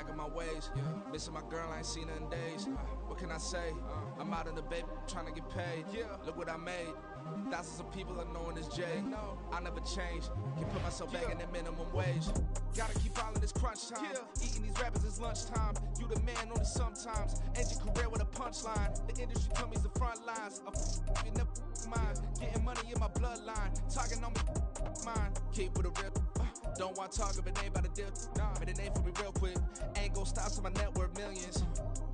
back in my ways. Missing my girl, I ain't seen her in days. What can I say? I'm out in the baby, trying to get paid. Look what I made. Thousands of people are knowing this Jay. I never change. Can put myself back in that minimum wage. Gotta keep following this crunch time. Eating these rappers is lunchtime. You the man only sometimes. End your career with a punchline. The industry tell me's the front lines. You never mind. Getting money in my bloodline. Talking on me, mine. Keep with a real. Don't want to talk if it ain't about a dip. But it ain't for me real quick. Ain't gon' stop till my net worth millions.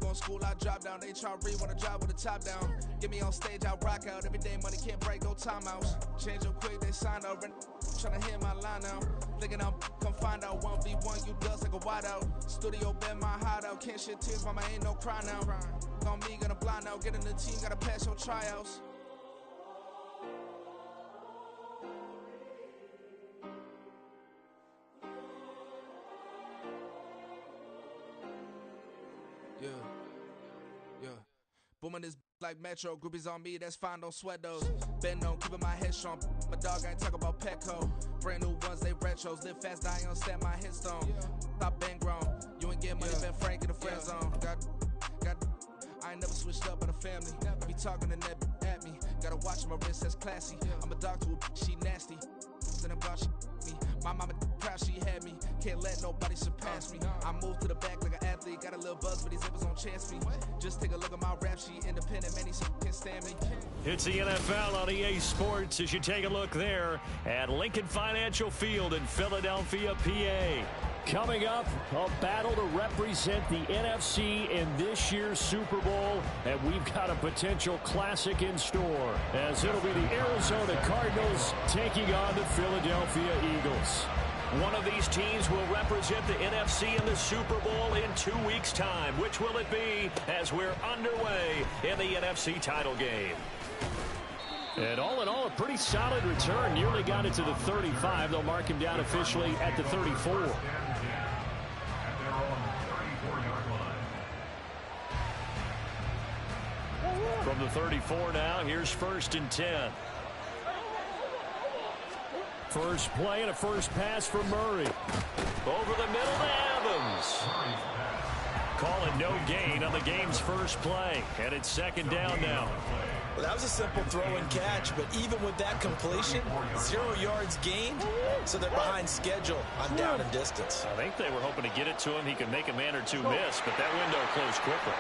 Going school, I drop down. They try to read, wanna drive with the top down. Get me on stage, I rock out. Every day money can't break, no timeouts. Change up quick, they sign up. Tryna hear my line now. Thinking I'm come find out 1v1, you dust like a wideout. Studio been my hideout. Can't shed tears, mama ain't no cry now. On me, gonna blind out. Get in the team, gotta pass your tryouts. Yeah. Booming this like Metro. Groupies on me, that's fine, don't sweat those. Bend on, keeping my head strong. My dog ain't talk about Petco. Brand new ones, they retros. Live fast, die on stand my headstone. Stop been grown. You ain't getting money, been Frank in the friend zone. I ain't never switched up in a family. Be talking to that at me. Gotta watch my wrist, that's classy. I'm a dog to a she nasty. And I'm about she me. My mama proud she had me. Can't let nobody surpass me. I moved to the back like an athlete. Got a little buzz, but these zippers don't chance me. Just take a look at my rap sheet. Independent, man, these can't stand me. It's the NFL on EA Sports as you take a look there at Lincoln Financial Field in Philadelphia, PA. Coming up, a battle to represent the NFC in this year's Super Bowl, and we've got a potential classic in store, as it'll be the Arizona Cardinals taking on the Philadelphia Eagles. One of these teams will represent the NFC in the Super Bowl in 2 weeks' time. Which will it be as we're underway in the NFC title game? And all in all, a pretty solid return. Nearly got it to the 35. They'll mark him down officially at the 34. From the 34 now, here's 1st and 10. First play and a first pass for Murray. Over the middle to Evans. Calling no gain on the game's first play. And it's 2nd down now. Well, that was a simple throw and catch, but even with that completion, 0 yards gained, so they're behind schedule on down and distance. I think they were hoping to get it to him. He could make a man or two miss, but that window closed quickly.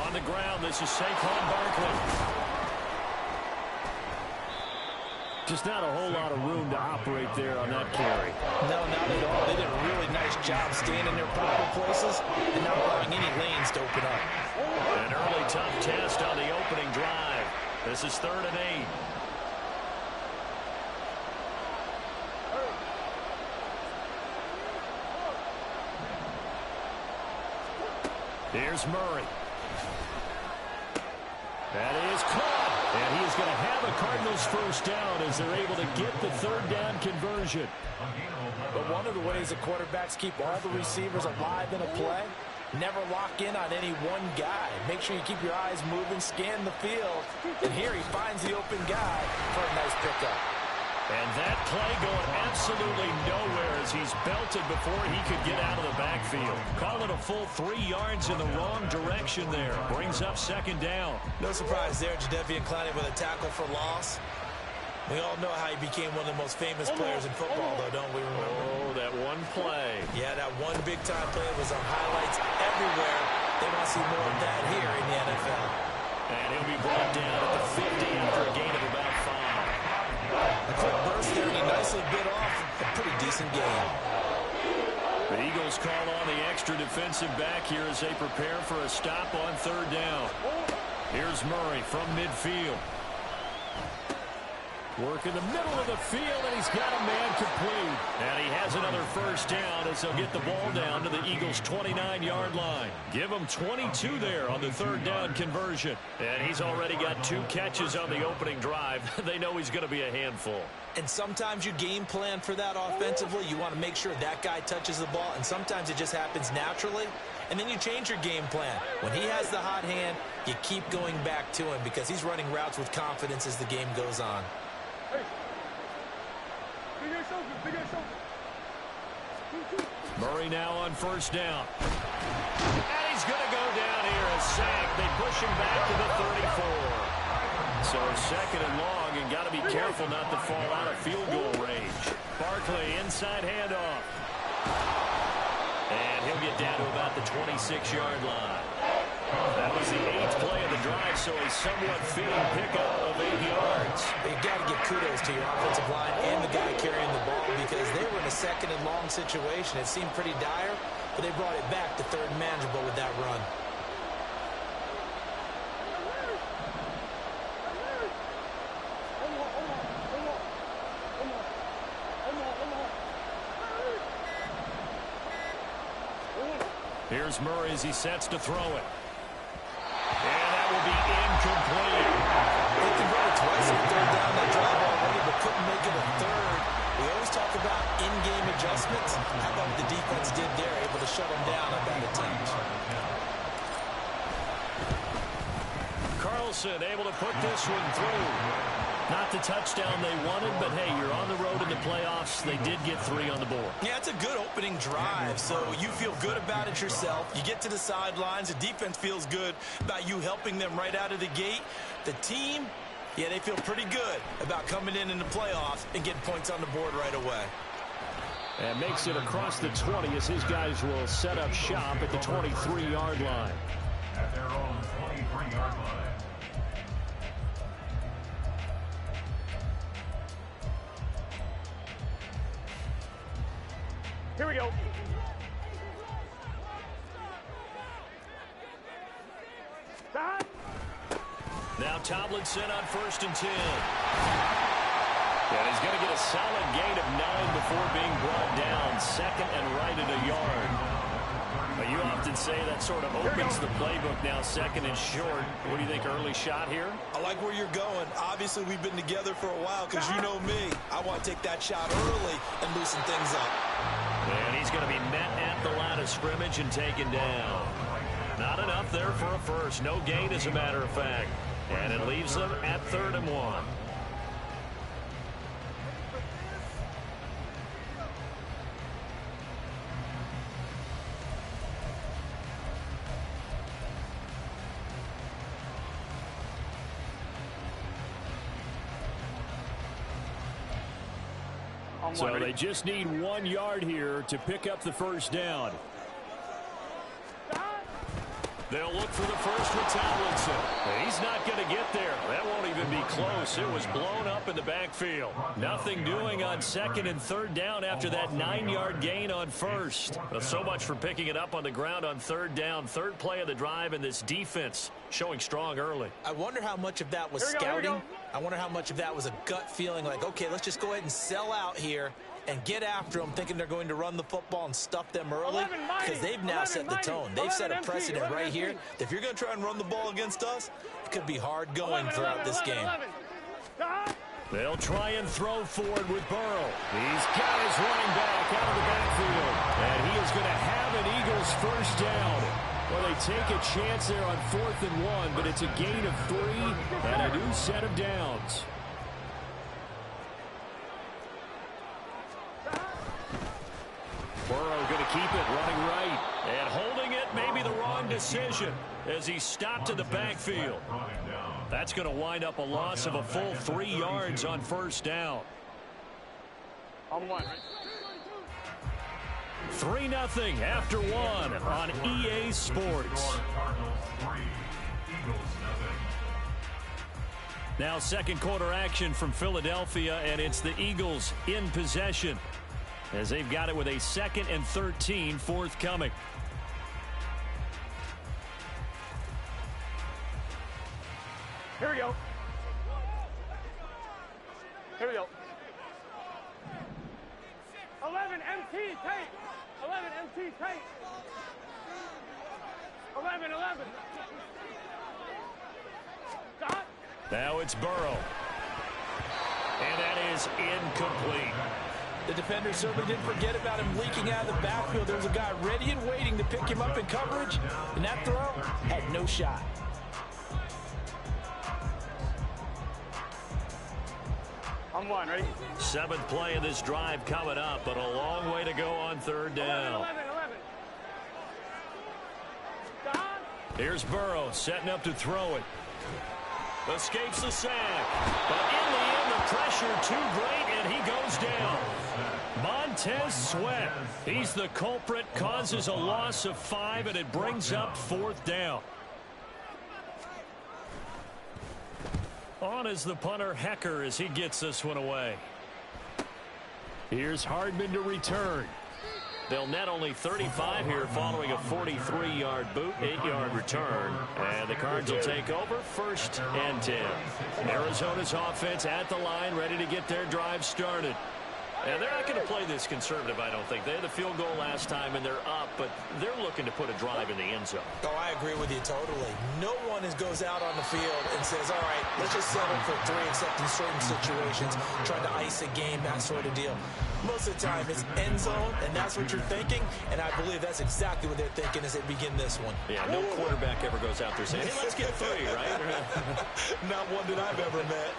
On the ground, this is Saquon Barkley. Just not a whole lot of room to operate there on that carry. No, not at all. They did a really nice job staying in their proper places and not allowing any lanes to open up. An early tough test on the opening drive. This is 3rd and 8. Here's Murray. That is caught. And he is going to have a Cardinals first down as they're able to get the 3rd down conversion. But one of the ways the quarterbacks keep all the receivers alive in a play, never lock in on any one guy. Make sure you keep your eyes moving, scan the field. And here he finds the open guy for a nice pickup. And that play going absolutely nowhere as he's belted before he could get out of the backfield. Call it a full 3 yards in the wrong direction there. Brings up 2nd down. No surprise there, Jadeveon Clowney with a tackle for loss. We all know how he became one of the most famous players in football, though, don't we remember? Oh, that one play. Yeah, that one big-time play was on highlights everywhere. They want to see more of that here in the NFL. And he'll be brought down at the 50 after a gain of about 5. A quick burst there, and he nicely bit off a pretty decent game. The Eagles call on the extra defensive back here as they prepare for a stop on 3rd down. Here's Murray from midfield. Work in the middle of the field, and he's got a man complete. And he has another first down as they'll get the ball down to the Eagles' 29-yard line. Give him 22 there on the 3rd down conversion. And he's already got 2 catches on the opening drive. They know he's going to be a handful. And sometimes you game plan for that offensively. You want to make sure that guy touches the ball, and sometimes it just happens naturally. And then you change your game plan. When he has the hot hand, you keep going back to him because he's running routes with confidence as the game goes on. Murray now on first down. And he's going to go down here as sacked. They push him back to the 34. So second and long, and got to be careful not to fall out of field goal range. Barkley inside handoff. And he'll get down to about the 26-yard line. That was the 8th play of the drive, so a somewhat fitting pickup of 8 yards. You got to give kudos to your offensive line and the guy carrying the ball because they were in a second and long situation. It seemed pretty dire, but they brought it back to third and manageable with that run. Here's Murray as he sets to throw it. And that will be incomplete. They converted twice on third down. They drive already, but couldn't make it a third. We always talk about in-game adjustments. How about what the defense did there, able to shut them down on that attempt. Carlson able to put this one through. Not the touchdown they wanted, but hey, you're on the road in the playoffs. They did get 3 on the board. Yeah, it's a good opening drive, so you feel good about it yourself. You get to the sidelines. The defense feels good about you helping them right out of the gate. The team, yeah, they feel pretty good about coming in the playoffs and getting points on the board right away. And makes it across the 20 as his guys will set up shop at the 23-yard line. At their own 23-yard line. Here we go. Now Tomlinson on 1st and 10. And he's going to get a solid gain of 9 before being brought down. Second and right at a yard. But you often say that sort of opens the playbook now, second and short. What do you think, early shot here? I like where you're going. Obviously, we've been together for a while because you know me. I want to take that shot early and loosen things up. And he's going to be met at the line of scrimmage and taken down. Not enough there for a first. No gain, as a matter of fact. And it leaves them at 3rd and 1. So they just need 1 yard here to pick up the first down. They'll look for the first with Tomlinson. He's not going to get there. That won't even be close. It was blown up in the backfield. Nothing doing on 2nd and 3rd down after that 9-yard gain on first. Well, so much for picking it up on the ground on 3rd down. 3rd play of the drive, and this defense showing strong early. I wonder how much of that was scouting. I wonder how much of that was a gut feeling like, okay, let's just go ahead and sell out here and get after them, thinking they're going to run the football and stuff them early, because they've now set the tone. They've set a precedent right here. If you're going to try and run the ball against us, it could be hard going throughout this game. They'll try and throw forward with Burrow. He's got his running back out of the backfield, and he is going to have an Eagles first down. Well, they take a chance there on 4th and 1, but it's a gain of 3 and a new set of downs. Burrow going to keep it running right. And holding it, maybe the wrong decision as he stopped in the backfield. That's going to wind up a loss of a full 3 yards on first down. 3-0 after 1 on EA Sports. Now second quarter action from Philadelphia, and it's the Eagles in possession, as they've got it with a 2nd and 13 forthcoming. Here we go. Here we go. 11 MT tape. 11 MT tape. 11. Stop. Now it's Burrow. And that is incomplete. The defender certainly didn't forget about him leaking out of the backfield. There was a guy ready and waiting to pick him up in coverage, and that throw had no shot. On one, ready? 7th play of this drive coming up, but a long way to go on 3rd down. 11. Here's Burrow setting up to throw it. Escapes the sack. But in the end, the pressure too great, and he goes down. Montez Sweat. He's the culprit, causes a loss of 5, and it brings up 4th down. On is the punter, Hecker, as he gets this one away. Here's Hardman to return. They'll net only 35 here following a 43-yard boot, 8-yard return. And the Cards will take over 1st and 10. Arizona's offense at the line, ready to get their drive started. And they're not going to play this conservative, I don't think. They had the field goal last time, and they're up, but they're looking to put a drive in the end zone. Oh, I agree with you totally. No one goes out on the field and says, all right, let's just settle for 3, except in certain situations, trying to ice a game, that sort of deal. Most of the time, it's end zone, and that's what you're thinking, and I believe that's exactly what they're thinking as they begin this one. Yeah, no quarterback ever goes out there saying, hey, let's get 3, right? Not one that I've ever met.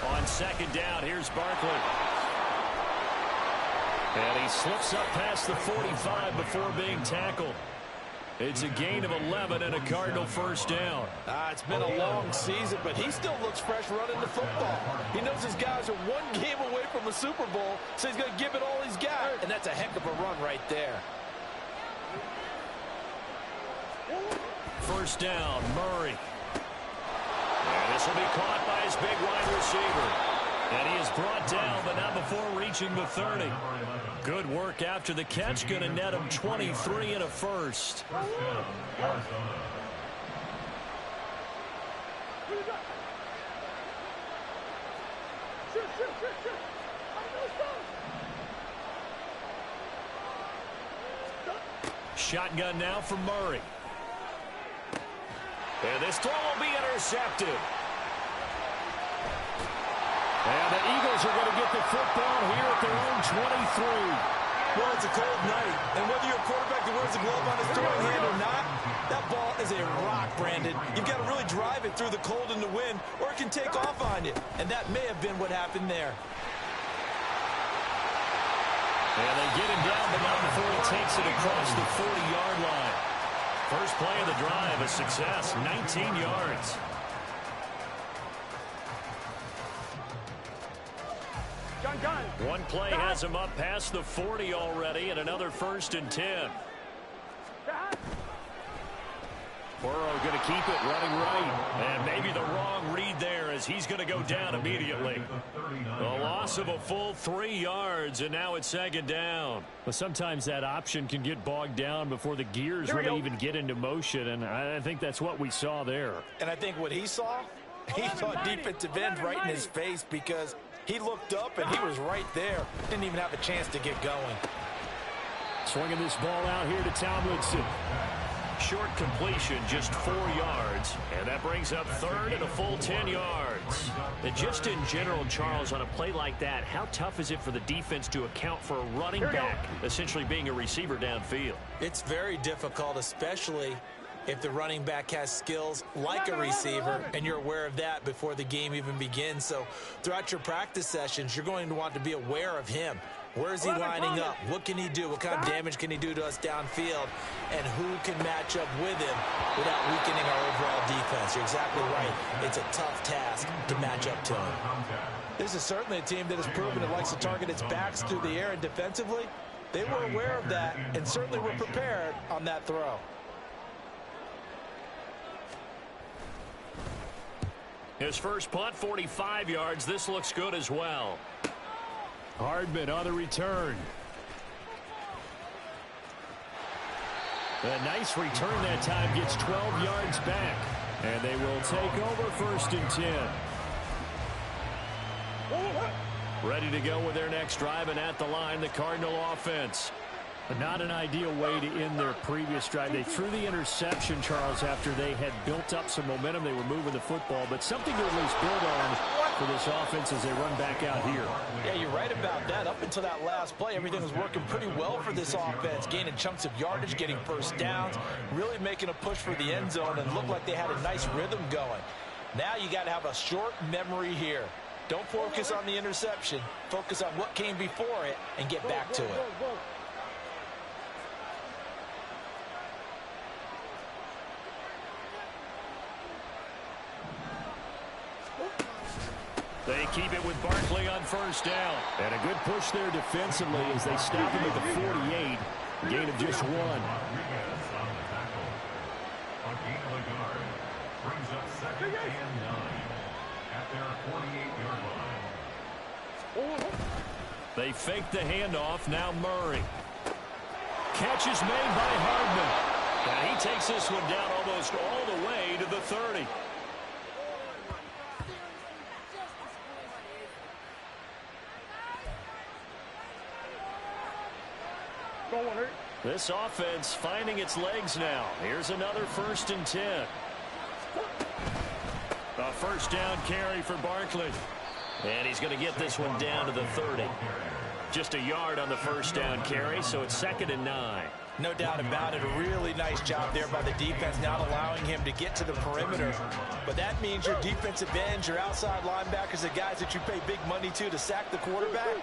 On 2nd down, here's Barkley. And he slips up past the 45 before being tackled. It's a gain of 11 and a Cardinal 1st down. It's been a long season, but he still looks fresh running the football. He knows his guys are 1 game away from a Super Bowl, so he's going to give it all he's got. And that's a heck of a run right there. 1st down, Murray. And this will be caught by his big wide receiver. And he is brought down, but not before reaching the 30. Good work after the catch. Going to net him 23 and a 1st. Shotgun now for Murray. And this throw will be intercepted. And the Eagles are going to get the football here at their own 23. Well, it's a cold night, and whether you're a quarterback that wears a glove on his throwing hand or not, that ball is a rock, Brandon. You've got to really drive it through the cold and the wind, or it can take off on you. And that may have been what happened there. And they get him down, but not before he takes it across the 40-yard line. First play of the drive, a success, 19 yards. One play has him up past the 40 already, and another 1st and 10. Burrow going to keep it running right. And maybe the wrong read there as he's going to go down immediately. A loss of a full 3 yards, and now it's 2nd down. Well, sometimes that option can get bogged down before the gears really even get into motion, and I think that's what we saw there. And I think what he saw defensive end right in his face, because he looked up and he was right there. Didn't even have a chance to get going. Swinging this ball out here to Tomlinson. Short completion, just 4 yards. And that brings up 3rd and a full 10 yards. And just in general, Charles, on a play like that, how tough is it for the defense to account for a running back essentially being a receiver downfield? It's very difficult, especially if the running back has skills like a receiver, and you're aware of that before the game even begins. So throughout your practice sessions, you're going to want to be aware of him. Where is he lining up? What can he do? What kind of damage can he do to us downfield? And who can match up with him without weakening our overall defense? You're exactly right. It's a tough task to match up to him. This is certainly a team that has proven it likes to target its backs through the air, and defensively, they were aware of that and certainly were prepared on that throw. His first punt, 45 yards. This looks good as well. Hardman on the return. A nice return that time, gets 12 yards back. And they will take over 1st and 10. Ready to go with their next drive, and at the line, the Cardinal offense. Not an ideal way to end their previous drive. They threw the interception, Charles, after they had built up some momentum. They were moving the football, but something to at least build on for this offense as they run back out here. Yeah, you're right about that. Up until that last play, everything was working pretty well for this offense, gaining chunks of yardage, getting first downs, really making a push for the end zone, and looked like they had a nice rhythm going. Now you got to have a short memory here. Don't focus on the interception. Focus on what came before it and get back to it. They keep it with Barkley on first down. And a good push there defensively as they stop him at the 48. Gain of just 1. Brings up 2nd and 9 at their 48-yard line. They fake the handoff. Now Murray. Catch is made by Hardman. And he takes this one down almost all the way to the 30. This offense finding its legs now. Here's another 1st and 10. A first down carry for Barkley. And he's going to get this one down to the 30. Just a yard on the first down carry, so it's 2nd and 9. No doubt about it. A really nice job there by the defense, not allowing him to get to the perimeter. But that means your defensive ends, your outside linebackers, the guys that you pay big money to sack the quarterback,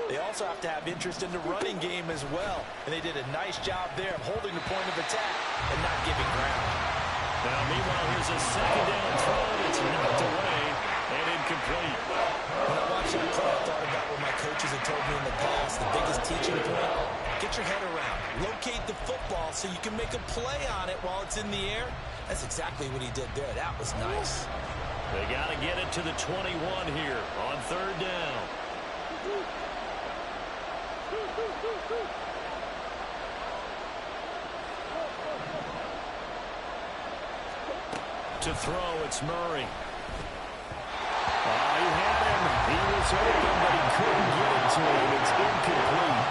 they also have to have interest in the running game as well. And they did a nice job there of holding the point of attack and not giving ground. Now, meanwhile, here's a 2nd down throw that's knocked away and incomplete. When I watched that play, I thought about what my coaches had told me in the past. The biggest teaching point, get your head around. Locate the football so you can make a play on it while it's in the air. That's exactly what he did there. That was nice. They got to get it to the 21 here on 3rd down. To throw, it's Murray. He had him. He was open, but he couldn't get it to him. It's incomplete.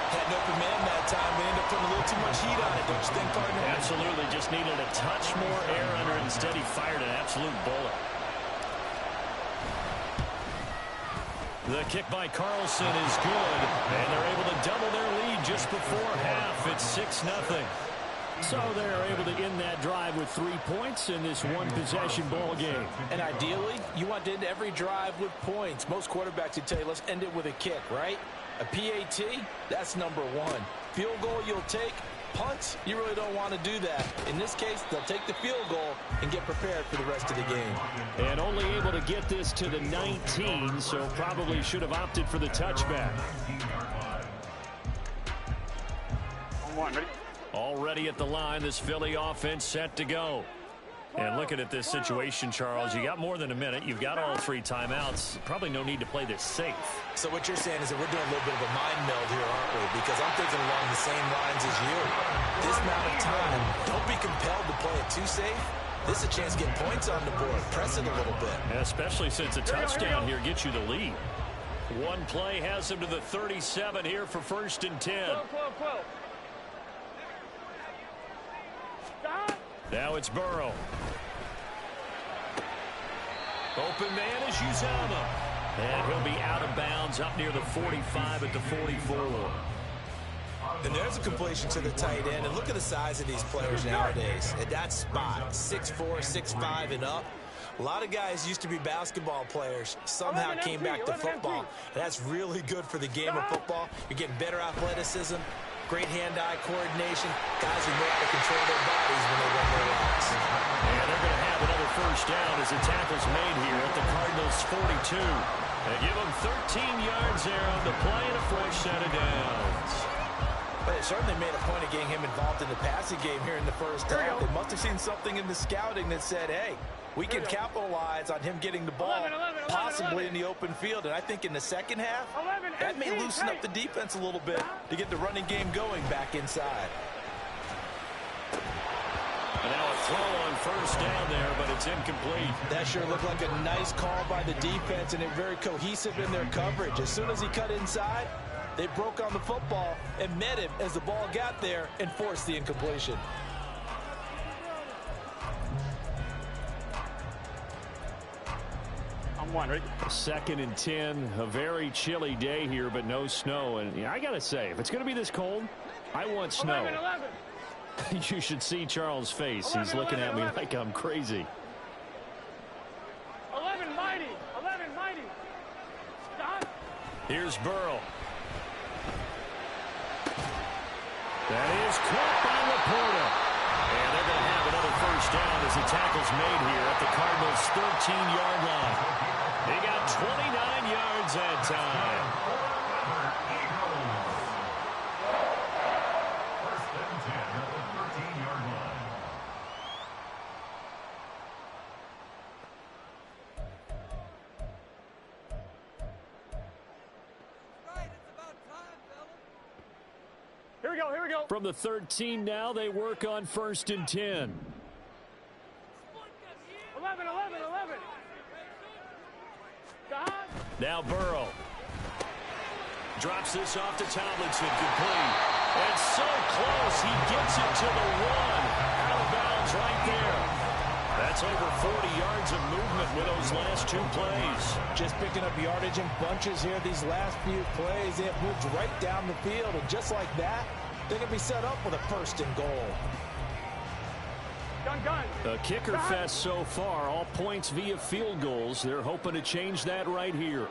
Had an open man that time. They ended up putting a little too much heat on it, don't you think, partner? Absolutely. Just needed a touch more air under it. Instead, he fired an absolute bullet. The kick by Carlson is good, and they're able to double their lead just before half. It's 6-0. So they're able to end that drive with 3 points in this one-possession ball game. And ideally, you want to end every drive with points. Most quarterbacks would tell you, let's end it with a kick, right? A PAT, that's number 1. Field goal you'll take. Punts, you really don't want to do that. In this case, they'll take the field goal and get prepared for the rest of the game. And only able to get this to the 19, so probably should have opted for the touchback. Already at the line, this Philly offense set to go. And looking at this situation, Charles, you got more than a minute. You've got all 3 timeouts. Probably no need to play this safe. So what you're saying is that we're doing a little bit of a mind meld here, aren't we? Because I'm thinking along the same lines as you. This amount of time, don't be compelled to play it too safe. This is a chance to get points on the board. Press it a little bit. Yeah, especially since a touchdown here gets you the lead. One play has them to the 37 here for 1st and 10. Now it's Burrow. Open man is Uzama. And he'll be out of bounds up near the 45 at the 44. And there's a completion to the tight end. And look at the size of these players nowadays. At that spot, 6'4", 6'5", and up. A lot of guys used to be basketball players, somehow came back to football. And that's really good for the game of football. You're getting better athleticism, great hand-eye coordination, guys who know how to control their bodies when they run their routes. And they're going to have another first down as the tackle's made here at the Cardinals' 42. They give them 13 yards there on the play and a fresh set of downs. But they certainly made a point of getting him involved in the passing game here in the first half. They must have seen something in the scouting that said, hey, we can capitalize on him getting the ball possibly in the open field. And I think in the second half, that may loosen up the defense a little bit to get the running game going back inside. And now a throw on first down there, but it's incomplete. That sure looked like a nice call by the defense, and they're very cohesive in their coverage. As soon as he cut inside, they broke on the football and met him as the ball got there and forced the incompletion. Second and 10, a very chilly day here, but no snow. And I got to say, if it's going to be this cold, I want snow. 11. You should see Charles' face. He's looking at me like I'm crazy. Here's Burrow. That is caught by Laporta. And they're going to have another first down as the tackle's made here at the Cardinals' 13-yard line. They got 29 yards that time. First and 10 at the 13-yard line. Here we go, here we go. From the 13 now, they work on first and 10. 11. Now Burrow. Drops this off to Tomlinson, complete. And so close, he gets it to the 1. Out of bounds right there. That's over 40 yards of movement with those last 2 plays. Just picking up yardage in bunches here these last few plays. They have moved right down the field, and just like that, they're going to be set up with a first and goal. Gun. A kicker fest so far, all points via field goals. They're hoping to change that right here.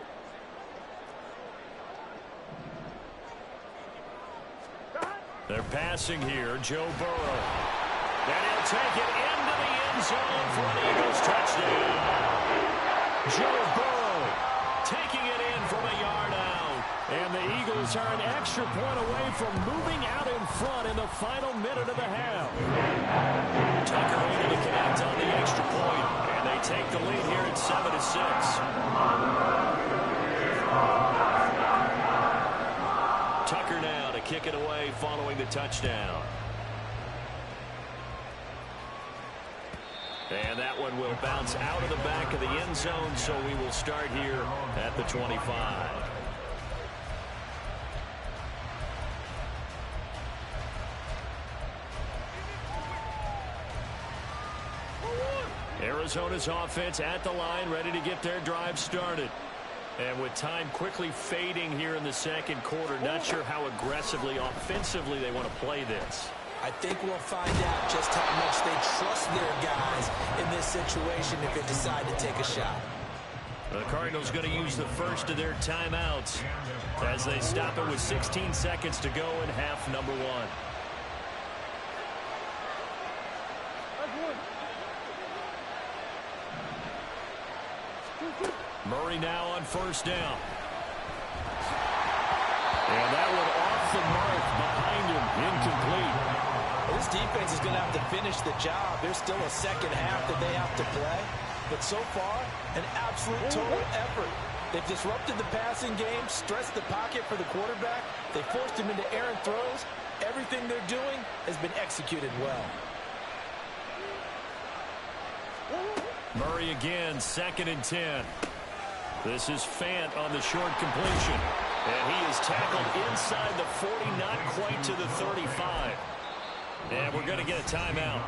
They're passing here, Joe Burrow. And he'll take it into the end zone for an Eagles touchdown. Joe Burrow taking it in from a yard out. And the Eagles are an extra point away from moving out in front in the final minute of the half. Tucker able to connect on the extra point, and they take the lead here at 7-6. Tucker now to kick it away following the touchdown. And that one will bounce out of the back of the end zone, so we will start here at the 25. Arizona's offense at the line, ready to get their drive started. And with time quickly fading here in the second quarter, not sure how aggressively, offensively they want to play this. I think we'll find out just how much they trust their guys in this situation if they decide to take a shot. The Cardinals going to use the first of their timeouts as they stop it with 16 seconds to go in half number 1. Murray now on first down. And that one off the mark behind him, incomplete. Well, this defense is going to have to finish the job. There's still a second half that they have to play. But so far, an absolute total effort. They've disrupted the passing game, stressed the pocket for the quarterback. They forced him into errant throws. Everything they're doing has been executed well. Murray again, 2nd and 10. This is Fant on the short completion. And he is tackled inside the 40, not quite to the 35. And we're going to get a timeout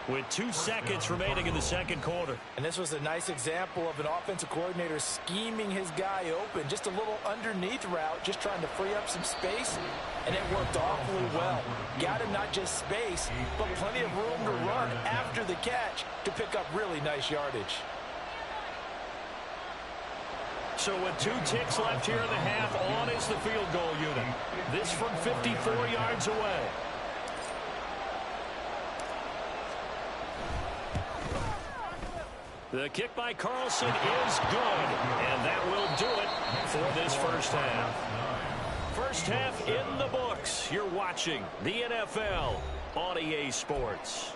with 2 seconds remaining in the second quarter. And this was a nice example of an offensive coordinator scheming his guy open. Just a little underneath route, just trying to free up some space. And it worked awfully well. Got him not just space, but plenty of room to run after the catch to pick up really nice yardage. So with 2 ticks left here in the half, on is the field goal unit. This from 54 yards away. The kick by Carlson is good, and that will do it for this first half. First half in the books. You're watching the NFL on EA Sports.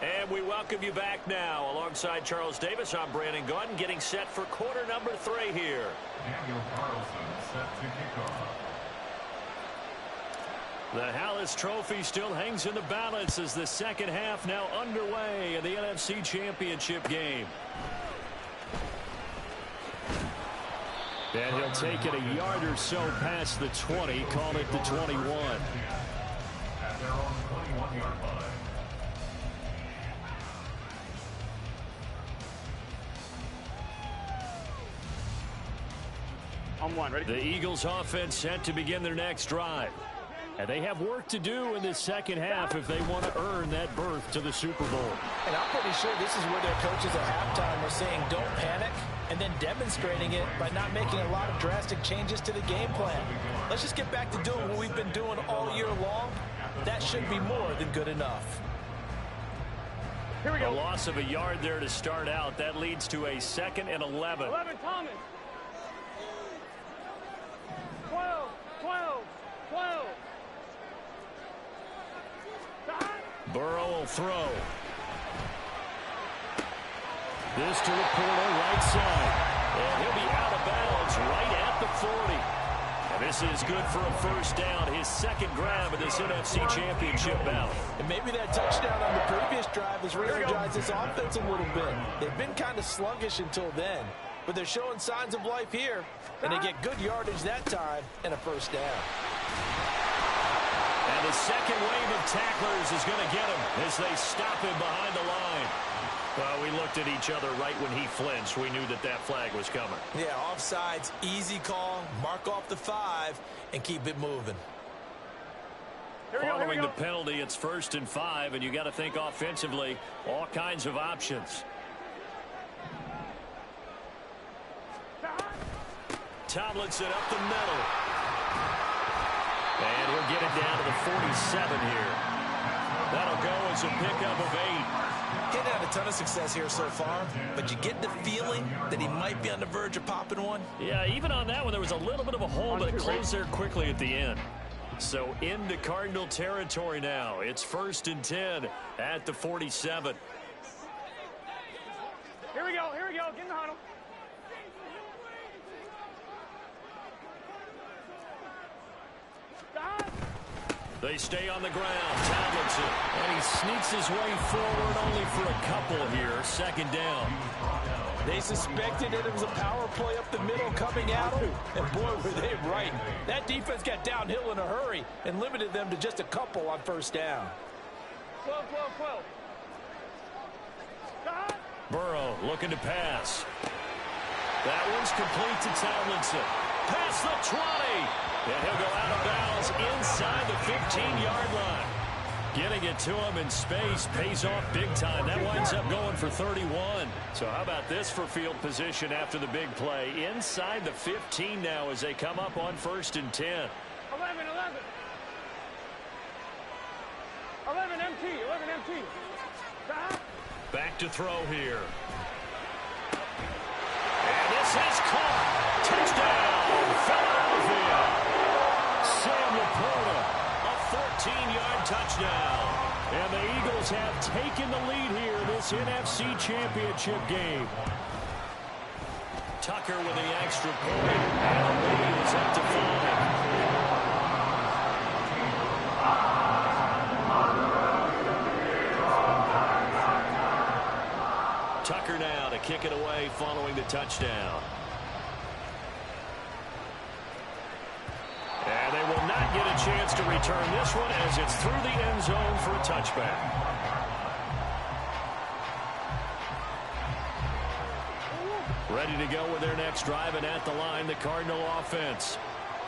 And we welcome you back now. Alongside Charles Davis, I'm Brandon Gunn, getting set for quarter number 3 here. Daniel Carlson set to kick off. The Hallis Trophy still hangs in the balance as the second half now underway in the NFC Championship game. And he'll take it a yard or so past the 20, call it the 21. At their own 21-yard line. On 1, ready? The Eagles offense set to begin their next drive. And they have work to do in this second half if they want to earn that berth to the Super Bowl. And I'm pretty sure this is where their coaches at halftime were saying don't panic, and then demonstrating it by not making a lot of drastic changes to the game plan. Let's just get back to doing what we've been doing all year long. That should be more than good enough. Here we go. A loss of a yard there to start out. That leads to a 2nd and 11. 11, Thomas. 12, 12, 12. Burrow will throw. This to the Porter right side. And he'll be out of bounds right at the 40. And this is good for a first down. His 2nd grab of this NFC Championship bout. And maybe that touchdown on the previous drive has re-energized this offense a little bit. They've been kind of sluggish until then, but they're showing signs of life here, and they get good yardage that time and a first down. And the second wave of tacklers is going to get him as they stop him behind the line. Well, we looked at each other right when he flinched. We knew that that flag was coming. Yeah, offsides, easy call, mark off the 5, and keep it moving. Following the penalty, it's 1st and 5, and you got to think offensively, all kinds of options. Tomlinson up the middle. And he'll get it down to the 47 here. That'll go as a pickup of 8. Getting had a ton of success here so far, but you get the feeling that he might be on the verge of popping one. Yeah, even on that one, there was a little bit of a hole, but it closed there quickly at the end. So into Cardinal territory now. It's 1st and 10 at the 47. Here we go, get in the huddle. They stay on the ground. Tomlinson. And he sneaks his way forward only for a couple here. 2nd down. They suspected that it was a power play up the middle coming at them, and boy, were they right. That defense got downhill in a hurry and limited them to just a couple on 1st down. 12, 12, 12. Burrow looking to pass. That one's complete to Tomlinson. Past the 20. And he'll go out of bounds inside the 15-yard line. Getting it to him in space pays off big time. That winds up going for 31. So how about this for field position after the big play? Inside the 15 now as they come up on 1st and 10. 11, 11. 11 MT, 11 MT. Back to throw here. And this is caught. Touchdown, Philadelphia. Sam Laporta, a 14-yard touchdown. And the Eagles have taken the lead here in this NFC Championship game. Tucker with the extra point, and the lead is up to 5. Tucker now to kick it away following the touchdown. And they will not get a chance to return this one as it's through the end zone for a touchback. Ready to go with their next drive, and at the line, the Cardinal offense.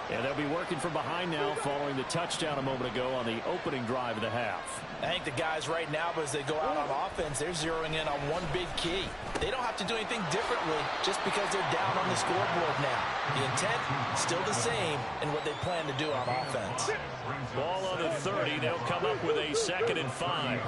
And they'll be working from behind now following the touchdown a moment ago on the opening drive of the half. I think the guys right now, as they go out on offense, they're zeroing in on one big key. They don't have to do anything differently just because they're down on the scoreboard now. The intent, still the same in what they plan to do on offense. Ball on the 30. They'll come up with a 2nd and 5.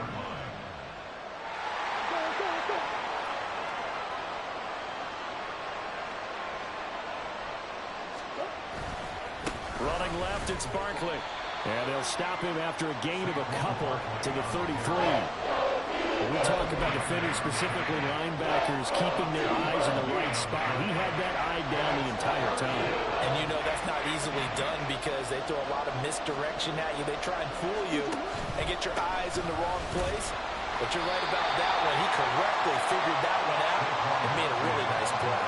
Running left, it's Barkley. And they'll stop him after a gain of a couple to the 33. When we talk about defenders, specifically linebackers, keeping their eyes in the right spot, he had that eye down the entire time. And you know that's not easily done because they throw a lot of misdirection at you. They try and fool you and get your eyes in the wrong place. But you're right about that one. He correctly figured that one out and made a really nice play.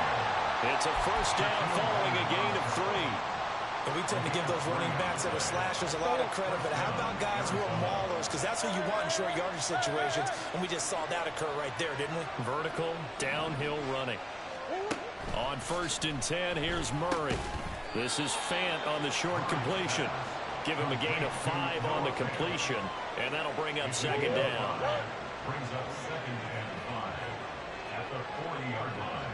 It's a first down following a gain of 3. And we tend to give those running backs that are slashers a lot of credit, but how about guys who are maulers? Because that's who you want in short yardage situations, and we just saw that occur right there, didn't we? Vertical, downhill running. On 1st and 10, here's Murray. This is Fant on the short completion. Give him a gain of 5 on the completion, and that'll bring up second down. Brings up 2nd and 5 at the 40-yard line.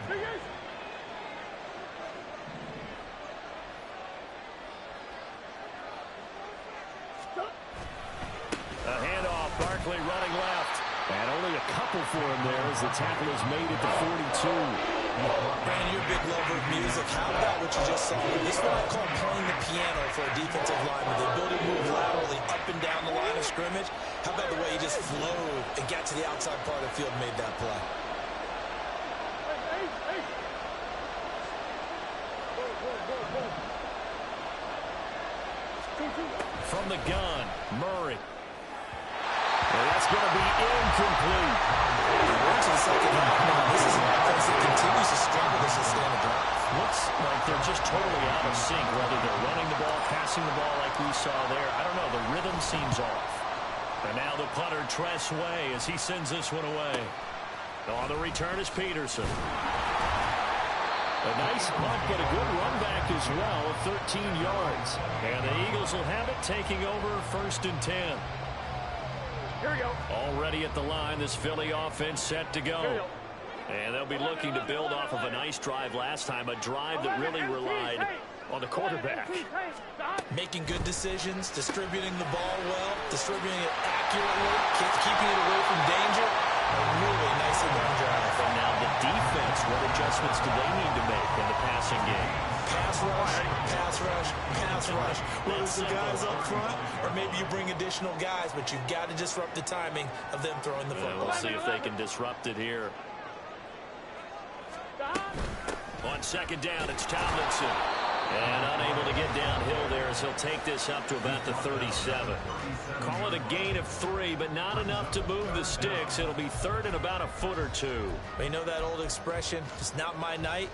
A handoff, Barkley running left. And only a couple for him there as the tackle is made at the 42. Brandon, you're a big lover of music. How about what you just saw? This is what I call playing the piano for a defensive lineman. The ability to move laterally up and down the line of scrimmage. How about the way he just flowed and got to the outside part of the field and made that play? From the gun, Murray. And that's going to be incomplete. We're into the second half now. This is an offense that continues to struggle to sustain a drive. Looks like they're just totally out of sync, whether they're running the ball, passing the ball like we saw there. I don't know. The rhythm seems off. And now the punter, Tress Way, as he sends this one away. On the return is Peterson. A nice punt, but a good run back as well of 13 yards. And the Eagles will have it, taking over 1st and 10. Here we go. Already at the line, this Philly offense set to go. And they'll be looking to build off of a nice drive last time, a drive that really relied on the quarterback. Making good decisions, distributing the ball well, distributing it accurately, keeping it away from danger. A really nicely run drive. And now the defense, what adjustments do they need to make in the passing game? Pass rush, pass rush, pass rush. Whether it's the guys up front, or maybe you bring additional guys, but you've got to disrupt the timing of them throwing the football. We'll see if they can disrupt it here. On 2nd down, it's Tomlinson. And unable to get downhill there as he'll take this up to about the 37. Call it a gain of 3, but not enough to move the sticks. It'll be 3rd and about a foot or 2. You know that old expression, it's not my night?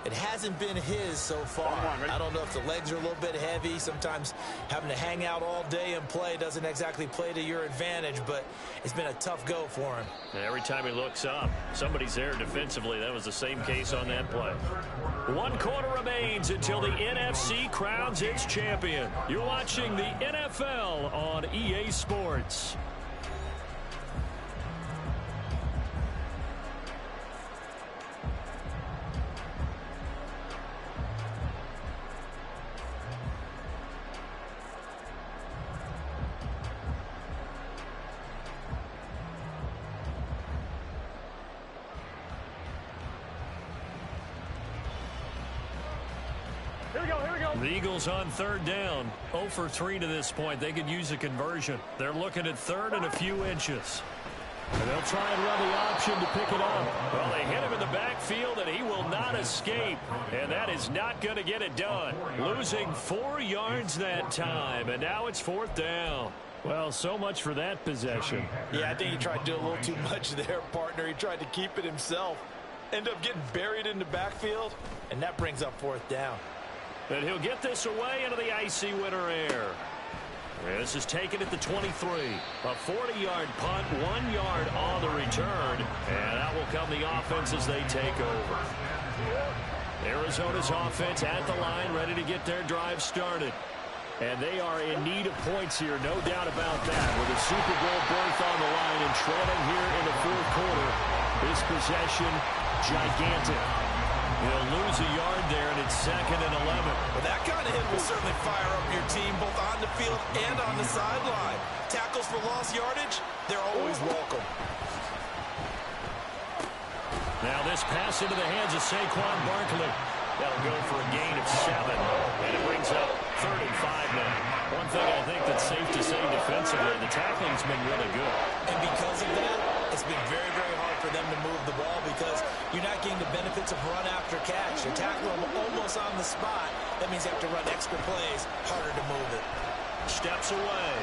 It hasn't been his so far. I don't know if the legs are a little bit heavy. Sometimes having to hang out all day and play doesn't exactly play to your advantage, but it's been a tough go for him. And every time he looks up, somebody's there defensively. That was the same case on that play. 1 quarter remains until the NFC crowns its champion. You're watching the NFL on EA Sports. The Eagles on 3rd down. 0 for 3 to this point. They could use a conversion. They're looking at 3rd and a few inches. And they'll try and run the option to pick it up. Well, they hit him in the backfield, and he will not escape. And that is not going to get it done. Losing 4 yards that time, and now it's 4th down. Well, so much for that possession. Yeah, I think he tried to do a little too much there, partner. He tried to keep it himself. End up getting buried in the backfield, and that brings up 4th down. And he'll get this away into the icy winter air. This is taken at the 23. A 40-yard punt, 1 yard on the return. And that will come the offense as they take over. Arizona's offense at the line, ready to get their drive started. And they are in need of points here, no doubt about that. With a Super Bowl berth on the line and trailing here in the 4th quarter. This possession, gigantic. They'll lose a yard there, and it's 2nd and 11. Well, that kind of hit will certainly fire up your team, both on the field and on the sideline. Tackles for lost yardage, they're always welcome. Now this pass into the hands of Saquon Barkley. That'll go for a gain of 7, and it brings up 3rd and 5 now. One thing I think that's safe to say defensively, the tackling's been really good. And because of that, it's been very, very hard for them to move the ball because you're not getting the benefits of run after catch. You're tackling them almost on the spot. That means you have to run extra plays, harder to move it. Steps away.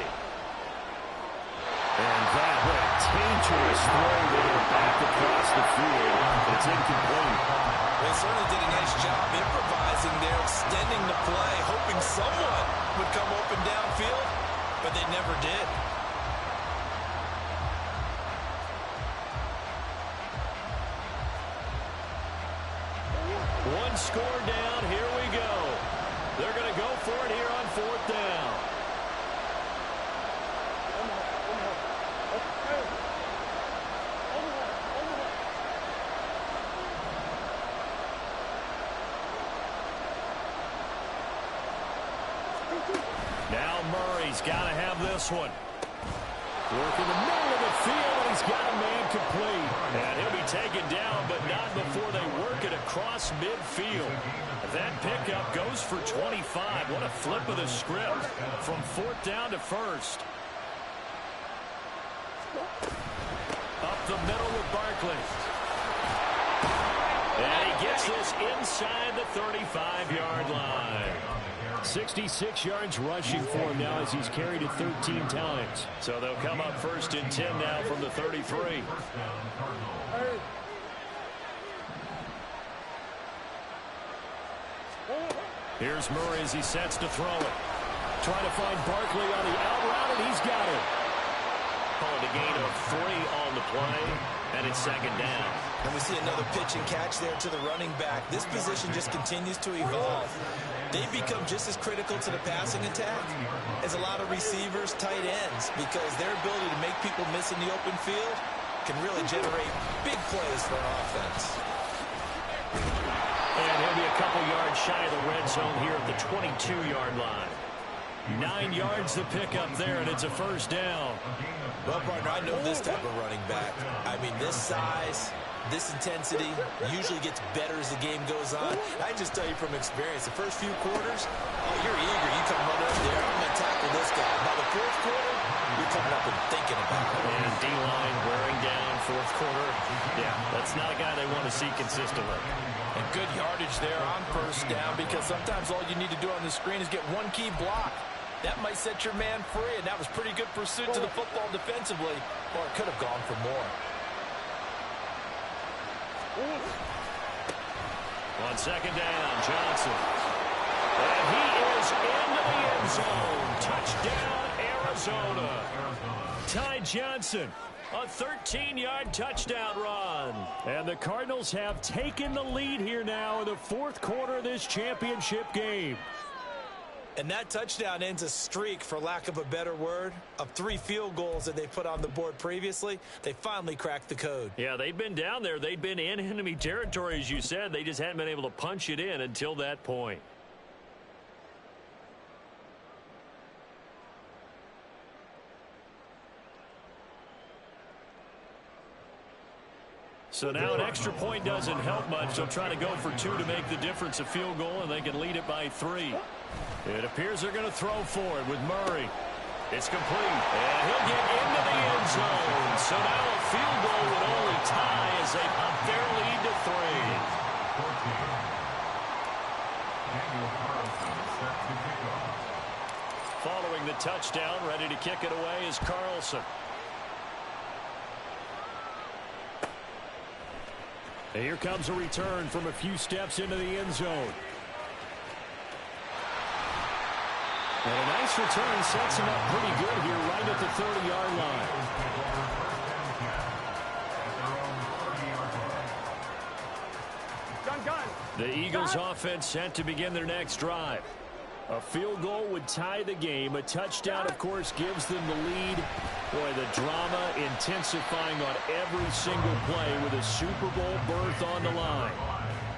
And that was a dangerous throw there back across the field. It's incomplete. They certainly did a nice job improvising there, extending the play, hoping someone would come open downfield, but they never did. One score down, here we go. They're going to go for it here on 4th down. Murray's got to have this one. Working the middle of the field, and he's got a man complete. And he'll be taken down, but not before they work it across midfield. That pickup goes for 25. What a flip of the script from 4th down to 1st. Up the middle with Barkley. And he gets this inside the 35-yard line. 66 yards rushing for him now as he's carried it 13 times. So they'll come up 1st and 10 now from the 33. Here's Murray as he sets to throw it. Trying to find Barkley on the out route, and he's got it. Calling a gain of 3 on the play, and it's 2nd down. And we see another pitch and catch there to the running back. This position just continues to evolve. They've become just as critical to the passing attack as a lot of receivers, tight ends, because their ability to make people miss in the open field can really generate big plays for an offense. And he'll be a couple yards shy of the red zone here at the 22-yard line. 9 yards to pick up there, and it's a 1st down. Well, partner, I know this type of running back. I mean, this size, this intensity usually gets better as the game goes on. I can just tell you from experience, the first few quarters, oh, you're eager. You come running up there, I'm going to tackle this guy. By the 4th quarter, you're coming up and thinking about it. And D-line wearing down 4th quarter. Yeah, that's not a guy they want to see consistently. And good yardage there on 1st down, because sometimes all you need to do on the screen is get one key block. That might set your man free, and that was pretty good pursuit to the football defensively, or it could have gone for more. On 2nd down, Johnson. And he is into the end zone. Touchdown, Arizona. Ty Johnson, a 13-yard touchdown run. And the Cardinals have taken the lead here now in the 4th quarter of this championship game. And that touchdown ends a streak, for lack of a better word, of 3 field goals that they put on the board previously. They finally cracked the code. Yeah, they'd been down there. They'd been in enemy territory, as you said. They just hadn't been able to punch it in until that point. So now an extra point doesn't help much. They'll try to go for 2 to make the difference a field goal, and they can lead it by 3. It appears they're going to throw for it with Murray. It's complete, and he'll get into the end zone. So now a field goal would only tie as they up their lead to 3. Following the touchdown, ready to kick it away is Carlson. And here comes a return from a few steps into the end zone. And a nice return sets him up pretty good here right at the 30-yard line. The Eagles offense set to begin their next drive. A field goal would tie the game. A touchdown, of course, gives them the lead. Boy, the drama intensifying on every single play with a Super Bowl berth on the line.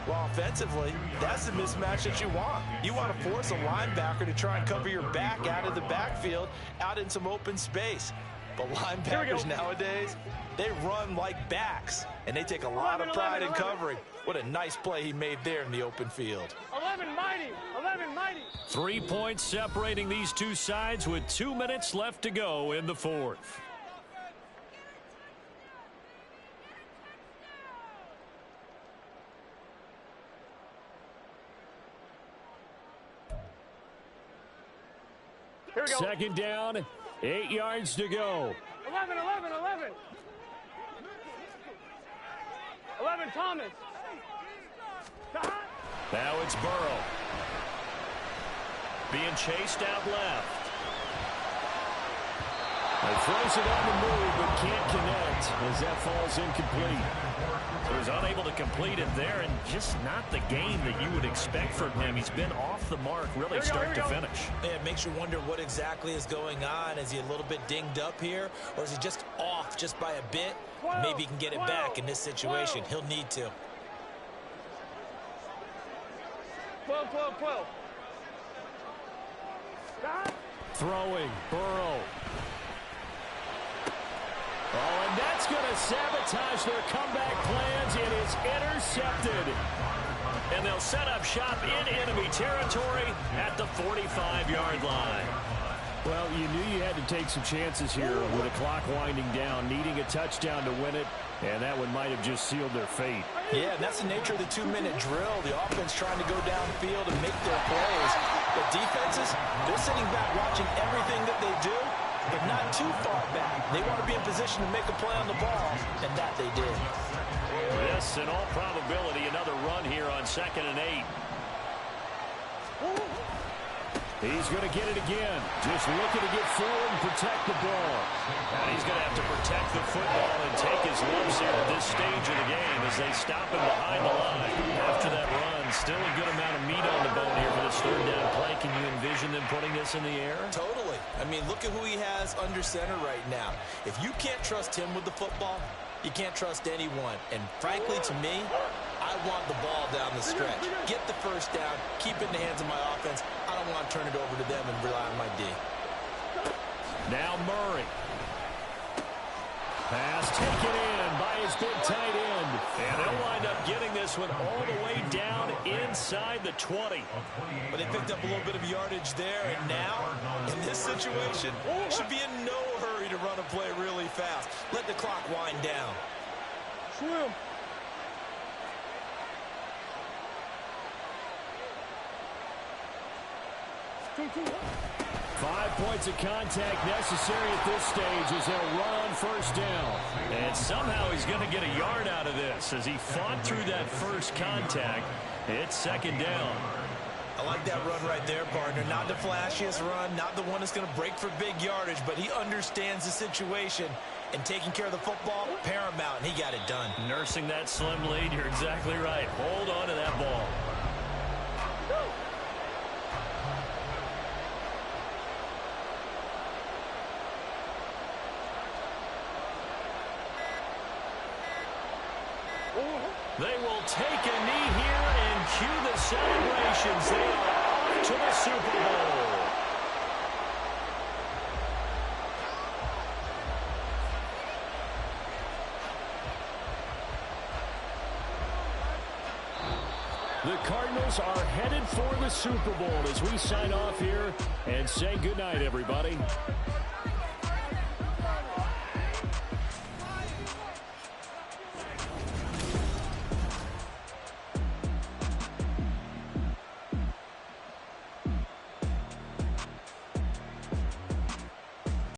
Well, offensively, that's the mismatch that you want. You want to force a linebacker to try and cover your back out of the backfield, out in some open space. But linebackers nowadays, they run like backs, and they take a lot of pride in covering. What a nice play he made there in the open field. 11 mighty, 11 mighty. 3 points separating these two sides with 2 minutes left to go in the 4th. Here we go. 2nd down, 8 yards to go. 11, 11, 11. 11, Thomas. Now it's Burrow. Being chased out left. He throws it on the move, but can't connect as that falls incomplete. So he's unable to complete it there, and just not the game that you would expect from him. He's been off the mark, really start to finish. Yeah, it makes you wonder what exactly is going on. Is he a little bit dinged up here, or is he just off just by a bit? Maybe he can get it back in this situation. He'll need to. 12, 12, 12. Throwing, Burrow. Oh, and that's going to sabotage their comeback plans. It is intercepted. And they'll set up shop in enemy territory at the 45-yard line. Well, you knew you had to take some chances here with the clock winding down, needing a touchdown to win it, and that one might have just sealed their fate. Yeah, and that's the nature of the 2-minute drill. The offense trying to go downfield and make their plays. But defenses, they're sitting back watching everything that they do, but not too far back. They want to be in position to make a play on the ball, and that they did. This, in all probability, another run here on 2nd and 8. He's going to get it again. Just looking to get forward and protect the ball. And he's going to have to protect the football and take his lumps here at this stage of the game as they stop him behind the line. After that run, still a good amount of meat on the bone here for this 3rd down play. Can you envision them putting this in the air? Totally. I mean, look at who he has under center right now. If you can't trust him with the football, you can't trust anyone. And frankly, to me, I want the ball down the stretch. Get the 1st down, keep it in the hands of my offense. I don't want to turn it over to them and rely on my D. Now Murray. Pass taken in by his big tight end. And they'll wind up getting this one all the way down inside the 20. But they picked up a little bit of yardage there, and now, in this situation, should be in no hurry to run a play really fast. Let the clock wind down. Swim. Two. 5 points of contact necessary at this stage as they'll run on 1st down. And somehow he's going to get a yard out of this as he fought through that first contact. It's 2nd down. I like that run right there, partner. Not the flashiest run, not the one that's going to break for big yardage, but he understands the situation, and taking care of the football, paramount, and he got it done. Nursing that slim lead, you're exactly right. Hold on to that ball. They will take a knee here and cue the celebrations. They are off to the Super Bowl. The Cardinals are headed for the Super Bowl as we sign off here and say goodnight, everybody.